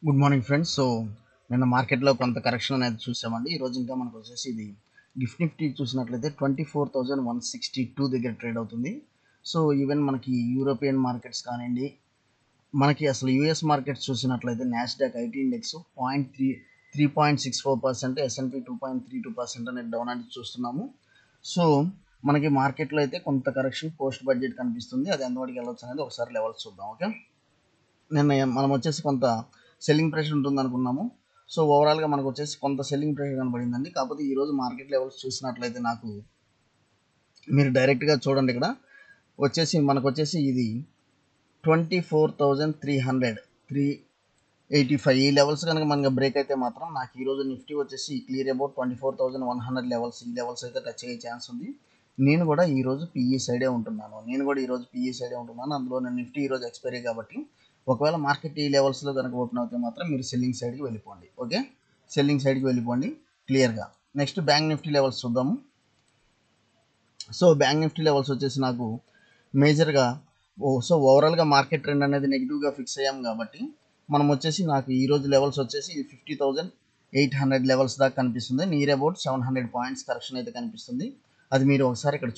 Good morning friends. నిన్న మార్కెట్లో కొంత కరెక్షన్ అనేది చూసామండి. ఈరోజు ఇంకా మనకు వచ్చేసి ఇది గిఫ్ట్ నిఫ్టీ చూసినట్లయితే 24,162 దగ్గర ట్రేడ్ అవుతుంది. సో ఈవెన్ మనకి యూరోపియన్ మార్కెట్స్ కానివ్వండి, మనకి అసలు యూఎస్ మార్కెట్స్ చూసినట్లయితే నాస్డాక్ ఐటీ ఇండెక్స్ 3.64%, S&P 2.32% అనేది డౌన్ అనేది చూస్తున్నాము. సో మనకి మార్కెట్లో అయితే కొంత కరెక్షన్ పోస్ట్ బడ్జెట్ కనిపిస్తుంది. అది ఎంతవరకు వెళ్ళొచ్చు అనేది ఒకసారి లెవెల్స్ చూద్దాం. ఓకే, నిన్న మనం వచ్చేసి కొంత సెల్లింగ్ ప్రెషర్ ఉంటుంది అనుకున్నాము. సో ఓవరాల్గా మనకు వచ్చేసి కొంత సెల్లింగ్ ప్రెషర్ కనబడిందండి. కాకపోతే ఈరోజు మార్కెట్ లెవెల్స్ చూసినట్లయితే నాకు మీరు డైరెక్ట్గా చూడండి, ఇక్కడ వచ్చేసి మనకు వచ్చేసి ఇది 24,385 ఈ లెవెల్స్ కనుక మనకి బ్రేక్ అయితే మాత్రం నాకు ఈరోజు నిఫ్టీ వచ్చేసి క్లియర్ అబౌట్ 24,100 లెవెల్స్, ఈ లెవెల్స్ అయితే టచ్ అయ్యే ఛాన్స్ ఉంది. నేను కూడా ఈరోజు పిఈ సైడే ఉంటున్నాను. అందులో నేను నిఫ్టీ ఈరోజు ఎక్స్పైరీ కాబట్టి ఒకవేళ మార్కెట్ ఈ లెవెల్స్లో కనుక ఓపెన్ అవుతే మాత్రం మీరు సెల్లింగ్ సైడ్కి వెళ్ళిపోండి. ఓకే, సెల్లింగ్ సైడ్కి వెళ్ళిపోండి క్లియర్గా. నెక్స్ట్ బ్యాంక్ నిఫ్టీ లెవెల్స్ చూద్దాము. సో బ్యాంక్ నిఫ్టీ లెవెల్స్ వచ్చేసి నాకు మేజర్గా ఓవరాల్గా మార్కెట్ ట్రెండ్ అనేది నెగిటివ్గా ఫిక్స్ అయ్యాం కాబట్టి మనం వచ్చేసి నాకు ఈరోజు లెవెల్స్ వచ్చేసి 50,800 లెవెల్స్ దాకా కనిపిస్తుంది. నియర్ అబౌట్ 700 పాయింట్స్ కరెక్షన్ అయితే కనిపిస్తుంది. అది మీరు ఒకసారి ఇక్కడ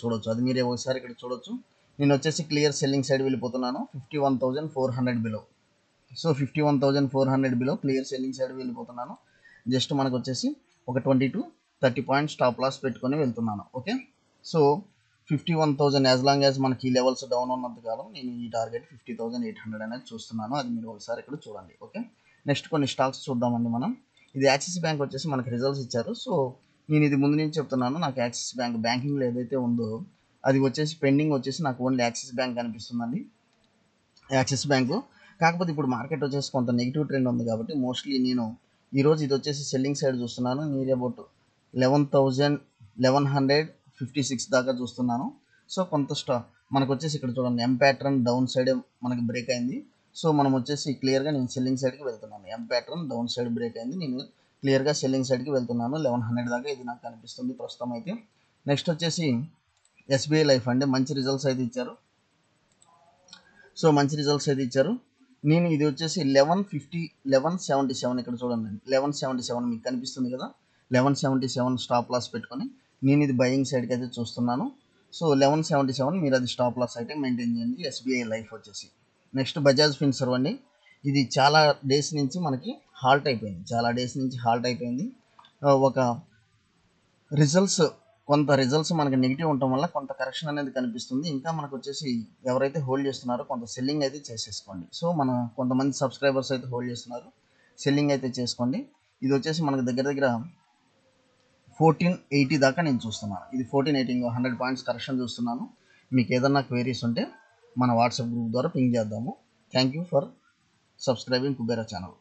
చూడొచ్చు. నేను వచ్చేసి క్లియర్ సెల్లింగ్ సైడ్ వెళ్ళిపోతున్నాను 51,400 below. So 51,400 below clear selling side వెళ్ళిపోతున్నాను. జస్ట్ మనకు వచ్చేసి ఒక 20 to 30 పాయింట్స్ స్టాప్ లాస్ పెట్టుకొని వెళ్తున్నాను. Okay, so 51,000 as long as మనకి ఈ లెవెల్స్ డౌన్ ఉన్నంత కాలం నేను ఈ టార్గెట్ 50,800 అనేది చూస్తున్నాను. అది మీరు ఒకసారి ఇక్కడ చూడండి. ఓకే, నెక్స్ట్ కొన్ని స్టాక్స్ చూద్దామండి మనం. ఇది యాక్సిస్ బ్యాంక్ వచ్చేసి మనకి రిజల్ట్స్ ఇచ్చారు. సో నేను ఇది ముందు నుంచి చెప్తున్నాను, నాకు యాక్సిస్ బ్యాంక్ బ్యాంకింగ్లో ఏదైతే ఉందో అది వచ్చేసి పెండింగ్ వచ్చేసి నాకు ఓన్లీ యాక్సిస్ బ్యాంక్ కనిపిస్తుందండి, యాక్సిస్ బ్యాంకు. కాకపోతే ఇప్పుడు మార్కెట్ వచ్చేసి కొంత నెగిటివ్ ట్రెండ్ ఉంది కాబట్టి మోస్ట్లీ నేను ఈరోజు ఇది వచ్చేసి సెల్లింగ్ సైడ్ చూస్తున్నాను. నియర్ అబౌట్ 11,156 దాకా చూస్తున్నాను. సో కొంత మనకు వచ్చేసి ఇక్కడ చూడండి, ఎం ప్యాటర్న్ డౌన్ సైడ్ మనకి బ్రేక్ అయింది. సో మనం వచ్చేసి క్లియర్గా నేను సెల్లింగ్ సైడ్కి వెళ్తున్నాను. ఎం ప్యాటర్న్ డౌన్ సైడ్ బ్రేక్ అయింది, నేను క్లియర్గా సెల్లింగ్ సైడ్కి వెళ్తున్నాను. 1100 దాకా ఇది నాకు కనిపిస్తుంది ప్రస్తుతం అయితే. నెక్స్ట్ వచ్చేసి ఎస్బీఐ లైఫ్ అండి, మంచి రిజల్ట్స్ అయితే ఇచ్చారు. నేను ఇది వచ్చేసి 1177 ఇక్కడ చూడండి, 1177 మీకు కనిపిస్తుంది కదా, 1177 స్టాప్ లాస్ పెట్టుకొని నేను ఇది బయింగ్ సైడ్కి అయితే చూస్తున్నాను. సో 1177 మీరు అది స్టాప్ లాస్ అయితే మెయింటైన్ చేయండి ఎస్బీఐ లైఫ్ వచ్చేసి. నెక్స్ట్ బజాజ్ ఫిన్సర్వ్ అండి, ఇది చాలా డేస్ నుంచి మనకి హాల్ట్ అయిపోయింది. ఒక రిజల్ట్స్ మనకి నెగిటివ్ ఉండటం వల్ల కొంత కరెక్షన్ అనేది కనిపిస్తుంది. ఇంకా మనకు వచ్చేసి ఎవరైతే హోల్డ్ చేస్తున్నారో కొంత సెల్లింగ్ అయితే చేసేసుకోండి. సో కొంతమంది సబ్స్క్రైబర్స్ అయితే హోల్డ్ చేస్తున్నారు, సెల్లింగ్ అయితే చేసుకోండి. ఇది వచ్చేసి మనకు దగ్గర 1480 దాకా నేను చూస్తున్నాను. ఇది 1480 100 పాయింట్స్ కరెక్షన్ చూస్తున్నాను. మీకు ఏదన్నా క్వైరీస్ ఉంటే మన వాట్సాప్ గ్రూప్ ద్వారా పింగ్ చేద్దాము. Thank you for subscribing Kubera channel.